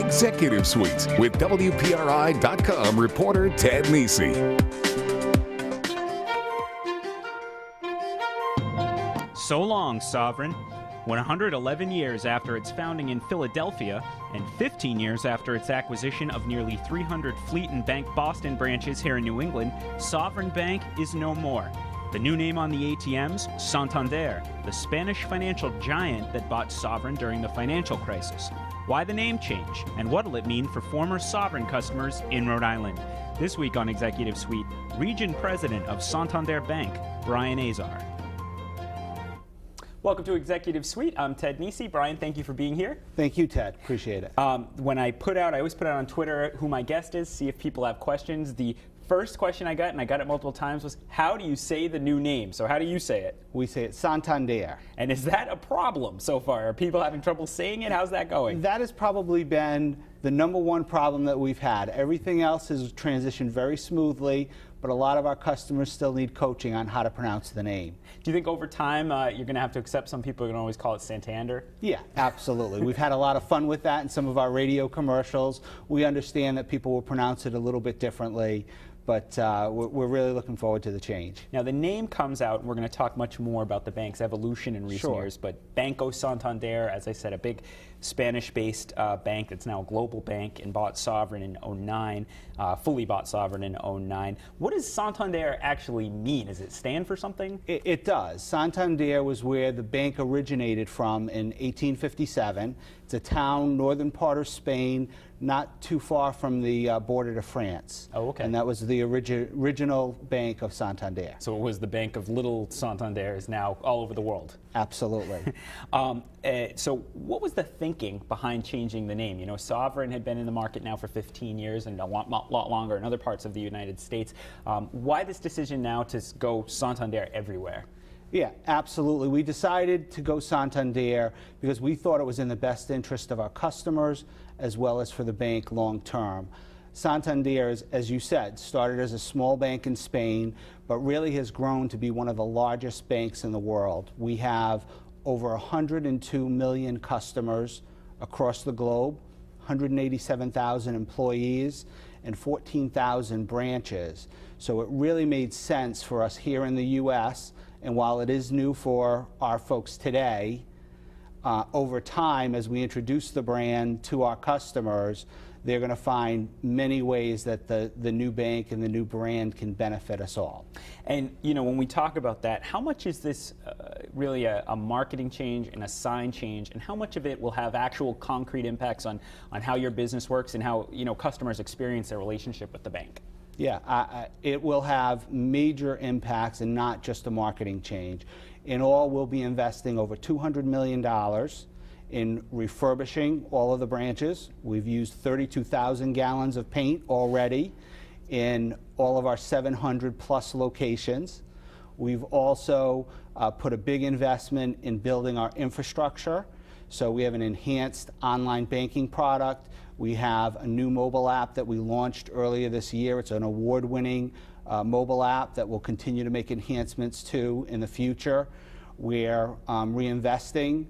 Executive Suite with WPRI.com reporter Ted Nesi. So long, Sovereign. 111 years after its founding in Philadelphia and 15 years after its acquisition of nearly 300 Fleet and Bank Boston branches here in New England, Sovereign Bank is no more. The new name on the ATMs, Santander, the Spanish financial giant that bought Sovereign during the financial crisis. Why the name change, and what'll it mean for former Sovereign customers in Rhode Island? This week on Executive Suite, Region President of Santander Bank, Brian Azar. Welcome to Executive Suite. I'm Ted Nesi. Brian, thank you for being here. Thank you, Ted. Appreciate it. When I always put out on Twitter who my guest is, see if people have questions. The first question I got, and I got it multiple times, was how do you say the new name? So how do you say it? We say it Santander. And is that a problem so far? Are people having trouble saying it? How's that going? That has probably been the number one problem that we've had. Everything else has transitioned very smoothly, but a lot of our customers still need coaching on how to pronounce the name. Do you think over time you're going to have to accept some people are going to always call it Santander? Yeah, absolutely. We've had a lot of fun with that in some of our radio commercials. We understand that people will pronounce it a little bit differently, but we're really looking forward to the change. Now, the name comes out, and we're going to talk much more about the bank's evolution in recent years, but Banco Santander, as I said, a big Spanish-based bank that's now a global bank and bought Sovereign in 2009, fully bought Sovereign in 2009. What does Santander actually mean? Does it stand for something? It does. Santander was where the bank originated from in 1857. It's a town, northern part of Spain, not too far from the border to France. Oh, okay. And that was the original bank of Santander. So it was the bank of little Santander is now all over the world. Absolutely. So what was the thinking behind changing the name? You know, Sovereign had been in the market now for 15 years and a lot longer in other parts of the United States. Why this decision now to go Santander everywhere? Yeah, absolutely. We decided to go Santander because we thought it was in the best interest of our customers as well as for the bank long term. Santander, as you said, started as a small bank in Spain, but really has grown to be one of the largest banks in the world. We have over 102 million customers across the globe, 187,000 employees, and 14,000 branches. So it really made sense for us here in the U.S., and while it is new for our folks today, over time, as we introduce the brand to our customers, they're going to find many ways that the new bank and the new brand can benefit us all. And, you know, when we talk about that, how much is this really a marketing change and a sign change, and how much of it will have actual concrete impacts on how your business works and how, you know, customers experience their relationship with the bank? Yeah, it will have major impacts and not just a marketing change. In all, we'll be investing over $200 million in refurbishing all of the branches. We've used 32,000 gallons of paint already in all of our 700 plus locations. We've also put a big investment in building our infrastructure. So we have an enhanced online banking product. We have a new mobile app that we launched earlier this year. It's an award-winning mobile app that we'll continue to make enhancements to in the future. We're reinvesting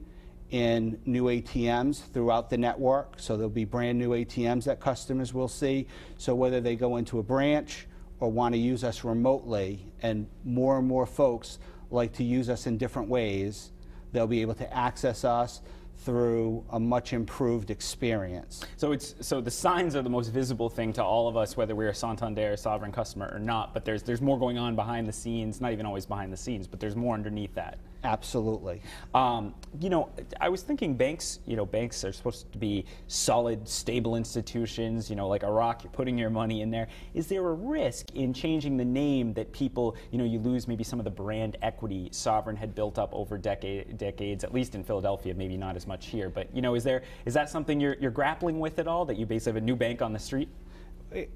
in new ATMs throughout the network, so there'll be brand new ATMs that customers will see. So whether they go into a branch or want to use us remotely, and more folks like to use us in different ways, they'll be able to access us through a much improved experience. So the signs are the most visible thing to all of us, whether we're a Santander Sovereign customer or not, but there's more going on behind the scenes, not even always behind the scenes, but there's more underneath that. Absolutely. You know, I was thinking banks are supposed to be solid, stable institutions, you know, like a rock, you're putting your money in there. Is there a risk in changing the name that people, you know, you lose maybe some of the brand equity Sovereign had built up over decades, at least in Philadelphia, maybe not as much here, but, you know, is that something you're grappling with at all, that you basically have a new bank on the street?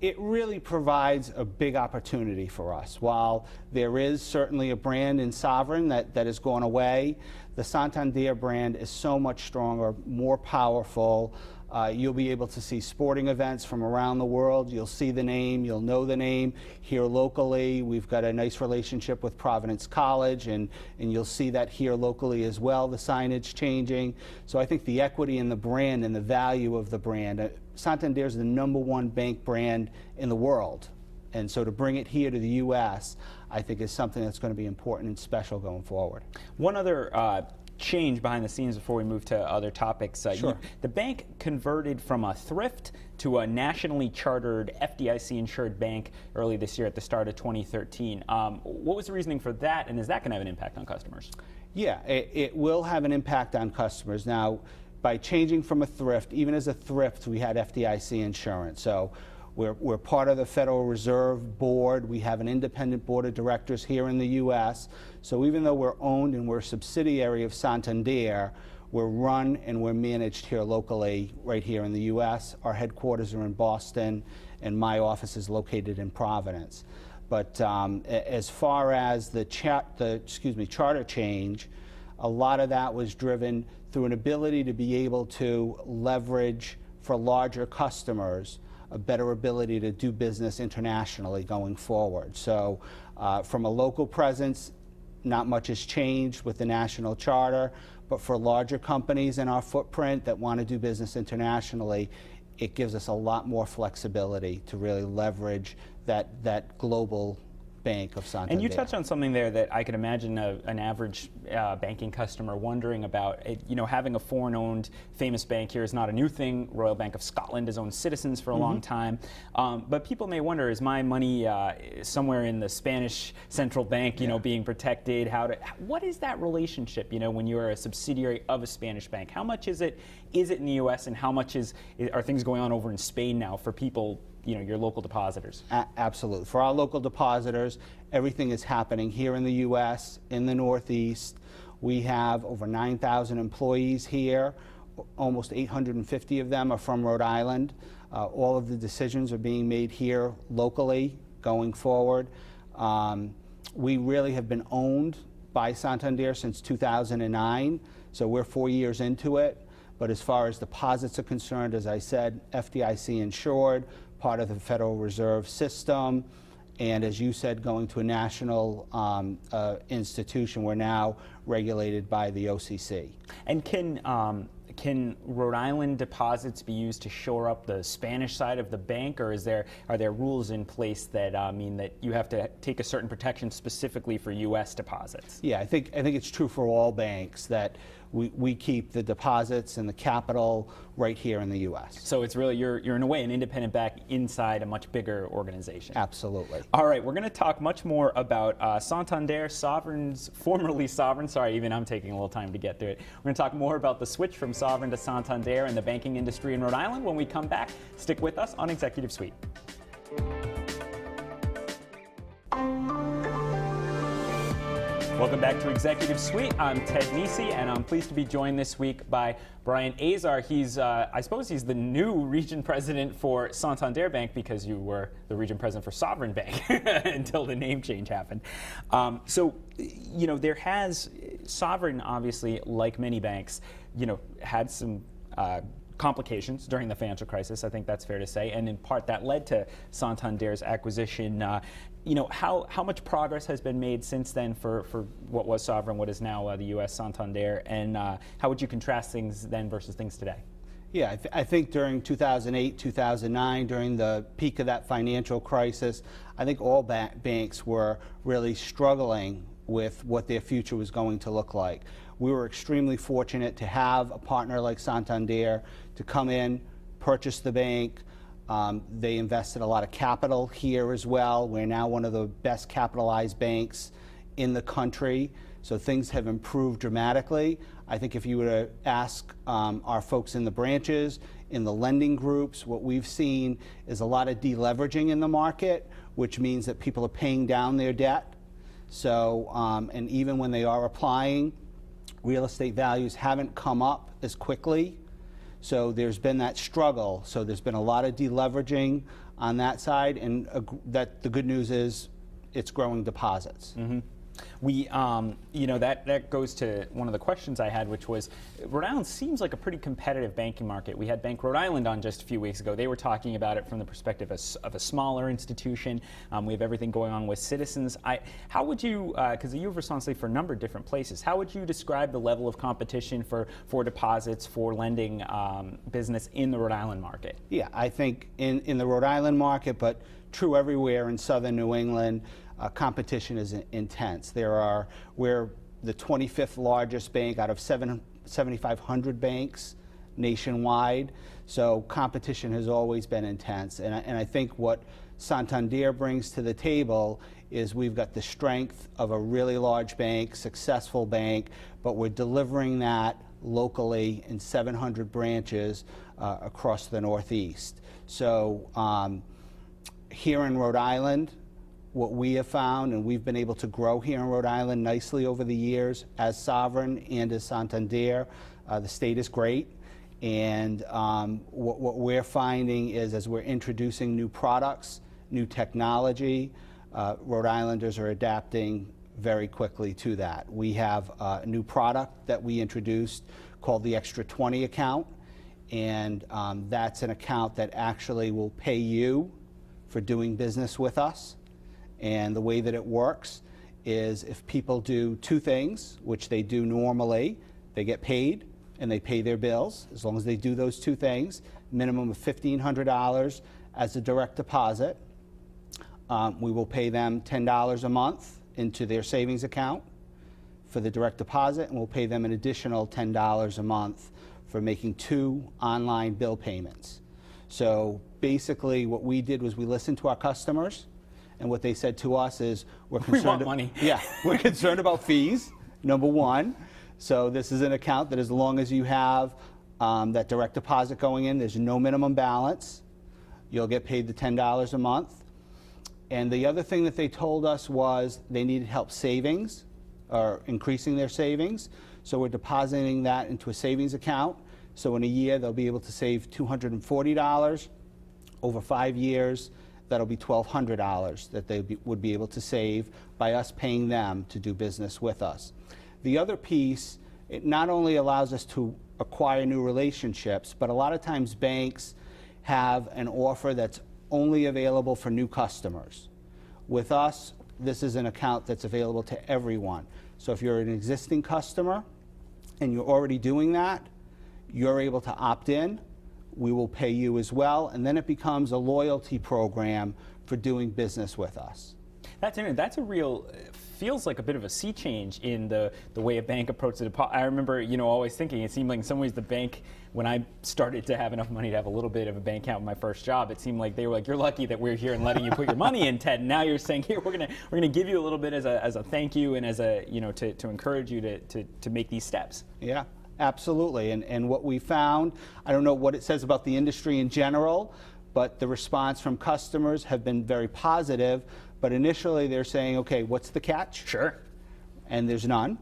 It really provides a big opportunity for us. While there is certainly a brand in Sovereign that has gone away, the Santander brand is so much stronger, more powerful, You'll be able to see sporting events from around the world. You'll see the name, you'll know the name. Here locally, we've got a nice relationship with Providence College, and you'll see that here locally as well, the signage changing. So I think the equity in the brand and the value of the brand. Santander is the #1 bank brand in the world. And so to bring it here to the U.S., I think is something that's going to be important and special going forward. One other change behind the scenes before we move to other topics. Sure. The bank converted from a thrift to a nationally chartered FDIC-insured bank early this year at the start of 2013. What was the reasoning for that, and is that going to have an impact on customers? Yeah, it will have an impact on customers. Now, by changing from a thrift, even as a thrift, we had FDIC insurance. So we're part of the Federal Reserve Board. We have an independent board of directors here in the U.S. So even though we're owned and we're a subsidiary of Santander, we're run and we're managed here locally, right here in the U.S. Our headquarters are in Boston, and my office is located in Providence. But as far as the charter change, a lot of that was driven through an ability to be able to leverage for larger customers a better ability to do business internationally going forward. So from a local presence, not much has changed with the national charter, but for larger companies in our footprint that want to do business internationally, it gives us a lot more flexibility to really leverage that global bank of Santander. And you touched on something there that I could imagine an average banking customer wondering about. Having a foreign-owned famous bank here is not a new thing. Royal Bank of Scotland has owned Citizens for a long time. But people may wonder, is my money somewhere in the Spanish central bank, being protected? What is that relationship, when you're a subsidiary of a Spanish bank? How much is it in the U.S., and how much are things going on over in Spain now for people, your local depositors? Absolutely. For our local depositors, everything is happening here in the U.S., in the Northeast. We have over 9,000 employees here. Almost 850 of them are from Rhode Island. All of the decisions are being made here locally going forward. We really have been owned by Santander since 2009, so we're 4 years into it. But as far as deposits are concerned, as I said, FDIC insured, part of the Federal Reserve System, and as you said, going to a national institution. We're now regulated by the OCC. And can Rhode Island deposits be used to shore up the Spanish side of the bank, or are there rules in place that mean that you have to take a certain protection specifically for U.S. deposits? Yeah, I think it's true for all banks that we keep the deposits and the capital right here in the U.S. So it's really, you're in a way an independent bank inside a much bigger organization. Absolutely. All right, we're going to talk much more about Santander, formerly Sovereign. Sorry, even I'm taking a little time to get through it. We're going to talk more about the switch from Sovereign to Santander and the banking industry in Rhode Island when we come back. Stick with us on Executive Suite. Welcome back to Executive Suite. I'm Ted Nisi, and I'm pleased to be joined this week by Brian Azar. He's, I suppose he's the new region president for Santander Bank, because you were the region president for Sovereign Bank until the name change happened. There has, Sovereign obviously, like many banks, had some complications during the financial crisis. I think that's fair to say, and in part that led to Santander's acquisition. How much progress has been made since then for what was Sovereign, what is now the U.S. Santander, and how would you contrast things then versus things today? Yeah, I think during 2008, 2009, during the peak of that financial crisis, I think all banks were really struggling with what their future was going to look like. We were extremely fortunate to have a partner like Santander to come in, purchase the bank. They invested a lot of capital here as well. We're now one of the best capitalized banks in the country, so things have improved dramatically. I think if you were to ask our folks in the branches, in the lending groups, what we've seen is a lot of deleveraging in the market, which means that people are paying down their debt. So, and even when they are applying, real estate values haven't come up as quickly. So there's been that struggle. So there's been a lot of deleveraging on that side, and that the good news is it's growing deposits. Mm-hmm. We, that goes to one of the questions I had, which was, Rhode Island seems like a pretty competitive banking market. We had Bank Rhode Island on just a few weeks ago. They were talking about it from the perspective of a smaller institution. We have everything going on with Citizens. How would you, because you have responsibility for a number of different places, how would you describe the level of competition for deposits, for lending business in the Rhode Island market? Yeah, I think in the Rhode Island market, but true everywhere in southern New England, competition is intense. We're the 25th largest bank out of 7,500 banks nationwide, so competition has always been intense. And I think what Santander brings to the table is we've got the strength of a really large bank, successful bank, but we're delivering that locally in 700 branches across the Northeast. So here in Rhode Island, what we have found, and we've been able to grow here in Rhode Island nicely over the years as Sovereign and as Santander. The state is great, and what we're finding is as we're introducing new products, new technology, Rhode Islanders are adapting very quickly to that. We have a new product that we introduced called the Extra 20 account, and that's an account that actually will pay you for doing business with us. And the way that it works is if people do two things, which they do normally, they get paid and they pay their bills. As long as they do those two things, minimum of $1,500 as a direct deposit. We will pay them $10 a month into their savings account for the direct deposit, and we'll pay them an additional $10 a month for making 2 online bill payments. So basically what we did was we listened to our customers, and what they said to us is, we're concerned. We want money. Yeah, we're concerned about fees, number one. So this is an account that as long as you have that direct deposit going in, there's no minimum balance. You'll get paid the $10 a month. And the other thing that they told us was they needed help savings, or increasing their savings. So we're depositing that into a savings account. So in a year, they'll be able to save $240. Over 5 years, that'll be $1,200 that they would be able to save by us paying them to do business with us. The other piece, it not only allows us to acquire new relationships, but a lot of times banks have an offer that's only available for new customers. With us, this is an account that's available to everyone. So if you're an existing customer and you're already doing that, you're able to opt in. We will pay you as well, and then it becomes a loyalty program for doing business with us. That's a real, feels like a bit of a sea change in the way a bank approaches it. I remember, always thinking it seemed like in some ways the bank, when I started to have enough money to have a little bit of a bank account with my first job, it seemed like they were like, you're lucky that we're here and letting you put your money in, Ted. And now you're saying, here, we're gonna give you a little bit as a thank you and as a, to encourage you to make these steps. Yeah. Absolutely, and what we found, I don't know what it says about the industry in general, but the response from customers have been very positive. But initially they're saying, okay, what's the catch? Sure. And there's none.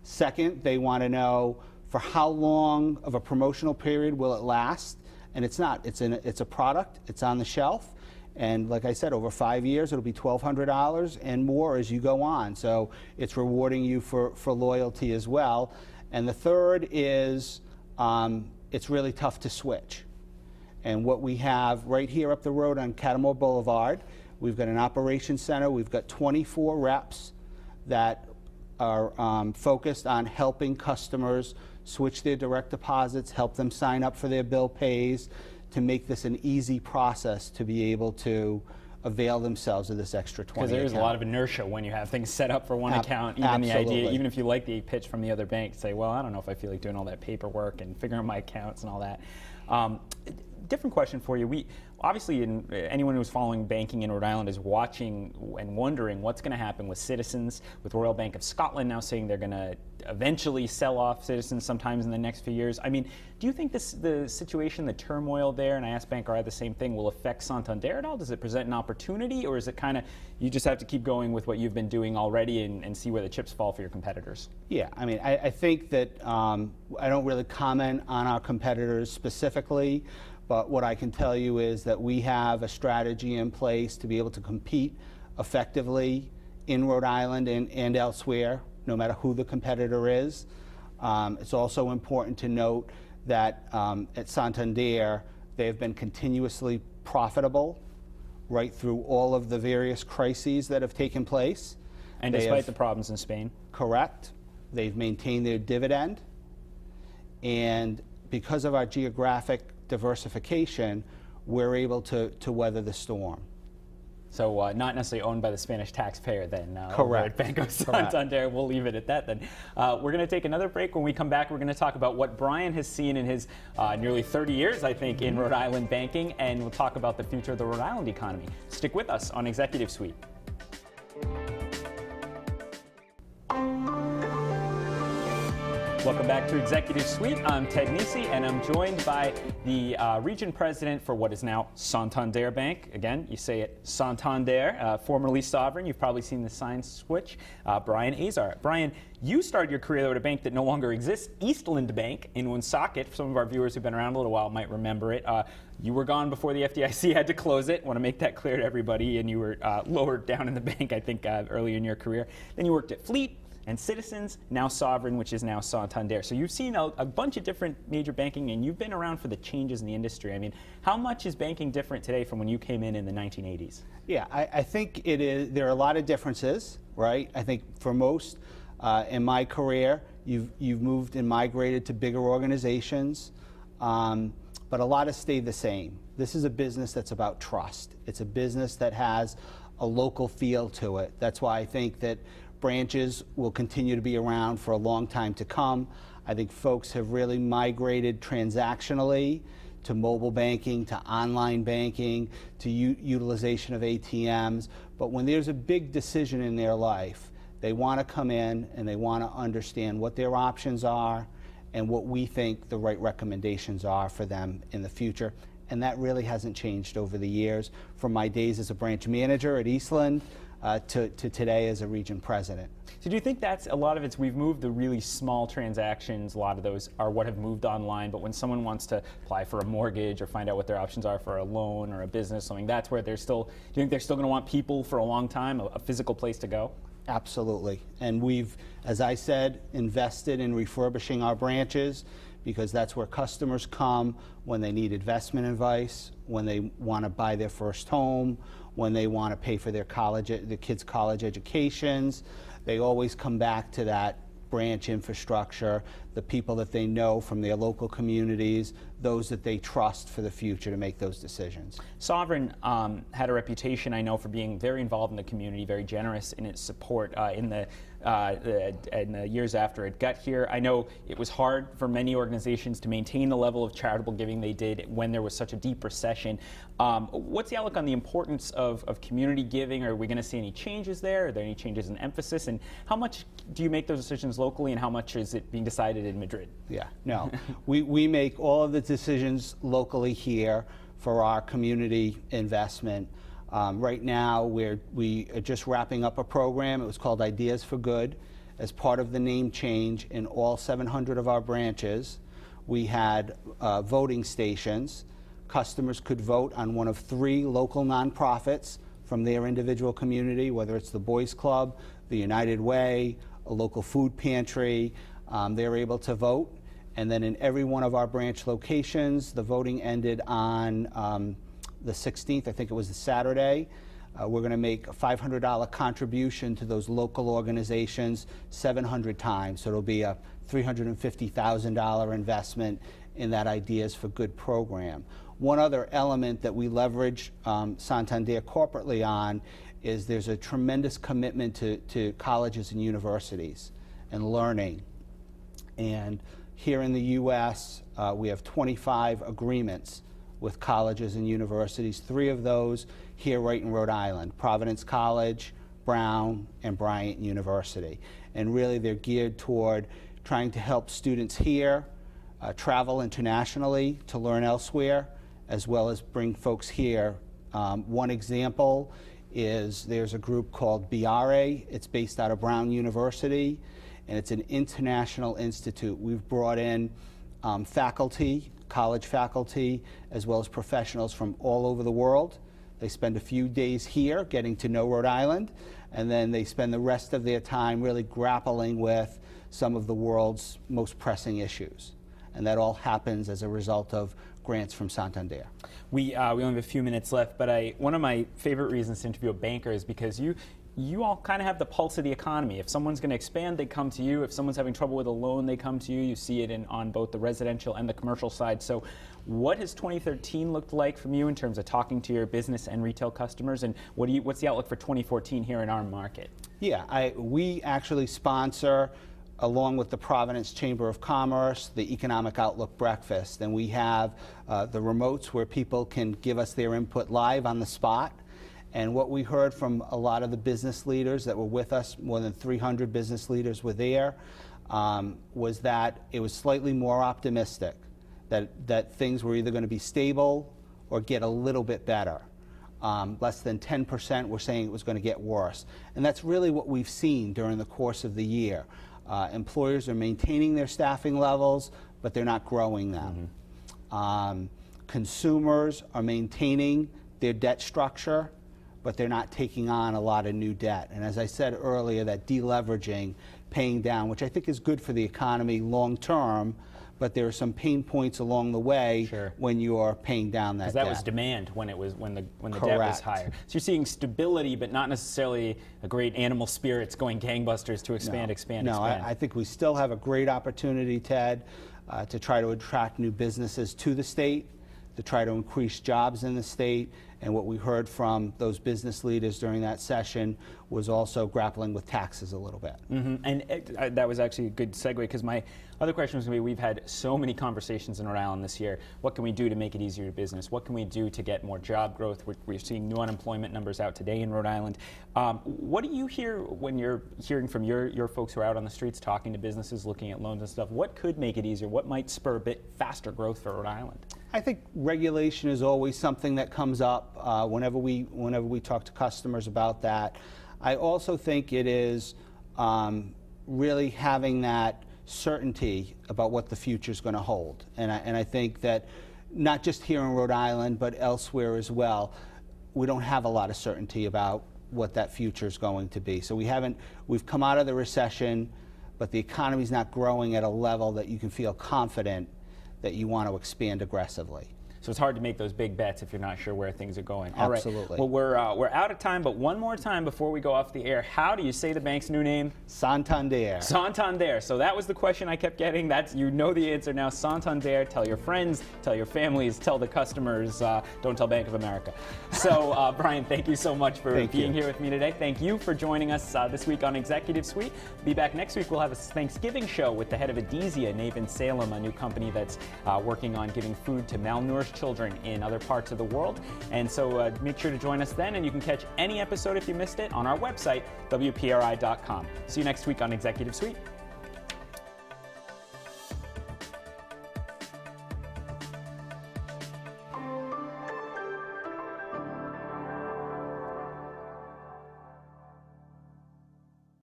Second, they want to know for how long of a promotional period will it last, and it's not. It's a product, it's on the shelf, and like I said, over 5 years it'll be $1,200 and more as you go on. So it's rewarding you for loyalty as well. And the third is it's really tough to switch. And what we have right here up the road on Catamount Boulevard, we've got an operations center. We've got 24 reps that are focused on helping customers switch their direct deposits, help them sign up for their bill pays, to make this an easy process to be able to avail themselves of this Extra 20 Because there's account. A lot of inertia when you have things set up for one account. Even the idea, even if you like the pitch from the other bank, say, well, I don't know if I feel like doing all that paperwork and figuring out my accounts and all that. Different question for you. Obviously, anyone who's following banking in Rhode Island is watching and wondering what's going to happen with Citizens, with Royal Bank of Scotland now saying they're going to eventually sell off Citizens sometimes in the next few years. I mean, do you think the situation, the turmoil there, and I asked Bank RI the same thing, will affect Santander at all? Does it present an opportunity, or is it kind of you just have to keep going with what you've been doing already and see where the chips fall for your competitors? Yeah, I mean, I think that I don't really comment on our competitors specifically. But what I can tell you is that we have a strategy in place to be able to compete effectively in Rhode Island and elsewhere, no matter who the competitor is. It's also important to note that at Santander, they have been continuously profitable right through all of the various crises that have taken place. And despite the problems in Spain? Correct. They've maintained their dividend. And because of our geographic diversification, we're able to weather the storm. So not necessarily owned by the Spanish taxpayer then. Correct. At Banco Santander. We'll leave it at that then. We're going to take another break. When we come back, we're going to talk about what Brian has seen in his nearly 30 years, I think, in Rhode Island banking, and we'll talk about the future of the Rhode Island economy. Stick with us on Executive Suite. Welcome back to Executive Suite. I'm Ted Nisi, and I'm joined by the region president for what is now Santander Bank. Again, you say it Santander, formerly Sovereign. You've probably seen the sign switch. Brian Azar. Brian, you started your career at a bank that no longer exists, Eastland Bank in Woonsocket. Some of our viewers who've been around a little while might remember it. You were gone before the FDIC had to close it. I want to make that clear to everybody. And you were lower down in the bank, I think, early in your career. Then you worked at Fleet and Citizens, now Sovereign, which is now Santander. So you've seen a bunch of different major banking, and you've been around for the changes in the industry. I mean, how much is banking different today from when you came in the 1980s? Yeah, I think it is. There are a lot of differences, right? I think for most in my career, you've moved and migrated to bigger organizations, but a lot have stayed the same. This is a business that's about trust. It's a business that has a local feel to it. That's why I think that branches will continue to be around for a long time to come. I think folks have really migrated transactionally to mobile banking, to online banking, to utilization of ATMs. But when there's a big decision in their life, they want to come in and they want to understand what their options are and what we think the right recommendations are for them in the future. And that really hasn't changed over the years, from my days as a branch manager at Eastland to today as a region president. So do you think that's a lot of it's, we've moved the really small transactions, a lot of those are what have moved online, but when someone wants to apply for a mortgage or find out what their options are for a loan or a business, something, that's where they're still, do you think they're still going to want people for a long time, a physical place to go? Absolutely. And we've, as I said, invested in refurbishing our branches, because that's where customers come when they need investment advice, when they want to buy their first home, when they want to pay for their kids' college educations. They always come back to that branch infrastructure, the people that they know from their local communities, those that they trust for the future to make those decisions. Sovereign had a reputation, I know, for being very involved in the community, very generous in its support in the years after it got here. I know it was hard for many organizations to maintain the level of charitable giving they did when there was such a deep recession. What's the outlook on the importance of community giving? Are we going to see any changes there? Are there any changes in emphasis? And how much do you make those decisions locally, and how much is it being decided in Madrid? Yeah, no. we make all of the decisions locally here for our community investment. Right now, we are just wrapping up a program. It was called Ideas for Good. As part of the name change, in all 700 of our branches, we had voting stations. Customers could vote on one of 3 local nonprofits from their individual community, whether it's the Boys Club, the United Way, a local food pantry. They're able to vote. And then in every one of our branch locations, the voting ended on the 16th, I think it was the Saturday. We're going to make a $500 contribution to those local organizations 700 times. So it'll be a $350,000 investment in that Ideas for Good program. One other element that we leverage Santander corporately on is there's a tremendous commitment to colleges and universities and learning. And here in the U.S., we have 25 agreements with colleges and universities, 3 of those here right in Rhode Island, Providence College, Brown, and Bryant University. And really they're geared toward trying to help students here travel internationally to learn elsewhere, as well as bring folks here. One example is there's a group called BRA. It's based out of Brown University, and it's an international institute. We've brought in faculty, college faculty, as well as professionals from all over the world. They spend a few days here getting to know Rhode Island, and then they spend the rest of their time really grappling with some of the world's most pressing issues. And that all happens as a result of grants from Santander. We only have a few minutes left, but one of my favorite reasons to interview a banker is because you all kind of have the pulse of the economy. If someone's going to expand, they come to you. If someone's having trouble with a loan, they come to you. You see it on both the residential and the commercial side. So what has 2013 looked like from you in terms of talking to your business and retail customers, and what's the outlook for 2014 here in our market? Yeah, we actually sponsor, along with the Providence Chamber of Commerce, the Economic Outlook Breakfast. And we have the remotes where people can give us their input live on the spot. And what we heard from a lot of the business leaders that were with us, more than 300 business leaders were there, was that it was slightly more optimistic, that things were either going to be stable or get a little bit better. Less than 10% were saying it was going to get worse. And that's really what we've seen during the course of the year. Employers are maintaining their staffing levels, but they're not growing them. Consumers are maintaining their debt structure, but they're not taking on a lot of new debt. And as I said earlier, that deleveraging, paying down, which I think is good for the economy long term, but there are some pain points along the way when you are paying down that debt. Because that was demand when the Correct. debt was higher. So you're seeing stability, but not necessarily a great animal spirits going gangbusters to expand. No, I think we still have a great opportunity, Ted, to try to attract new businesses to the state, to try to increase jobs in the state. And what we heard from those business leaders during that session was also grappling with taxes a little bit. And that was actually a good segue, because my other question was going to be, we've had so many conversations in Rhode Island this year. What can we do to make it easier to business? What can we do to get more job growth? We're seeing new unemployment numbers out today in Rhode Island. What do you hear when you're hearing from your folks who are out on the streets talking to businesses, looking at loans and stuff? What could make it easier? What might spur a bit faster growth for Rhode Island? I think regulation is always something that comes up whenever we talk to customers about that. I also think it is really having that certainty about what the future is going to hold. And I think that not just here in Rhode Island, but elsewhere as well, we don't have a lot of certainty about what that future is going to be. So we've come out of the recession, but the economy is not growing at a level that you can feel confident that you want to expand aggressively. So it's hard to make those big bets if you're not sure where things are going. Absolutely. All right. Well, we're out of time, but one more time before we go off the air. How do you say the bank's new name? Santander. Santander. So that was the question I kept getting. You know the answer now. Santander. Tell your friends, tell your families, tell the customers. Don't tell Bank of America. So Brian, thank you so much for being here with me today. Thank you for joining us this week on Executive Suite. Be back next week. We'll have a Thanksgiving show with the head of Adhesia, Navin Salem, a new company that's working on giving food to malnourished children in other parts of the world. And so make sure to join us then, and you can catch any episode if you missed it on our website, WPRI.com. See you next week on Executive Suite.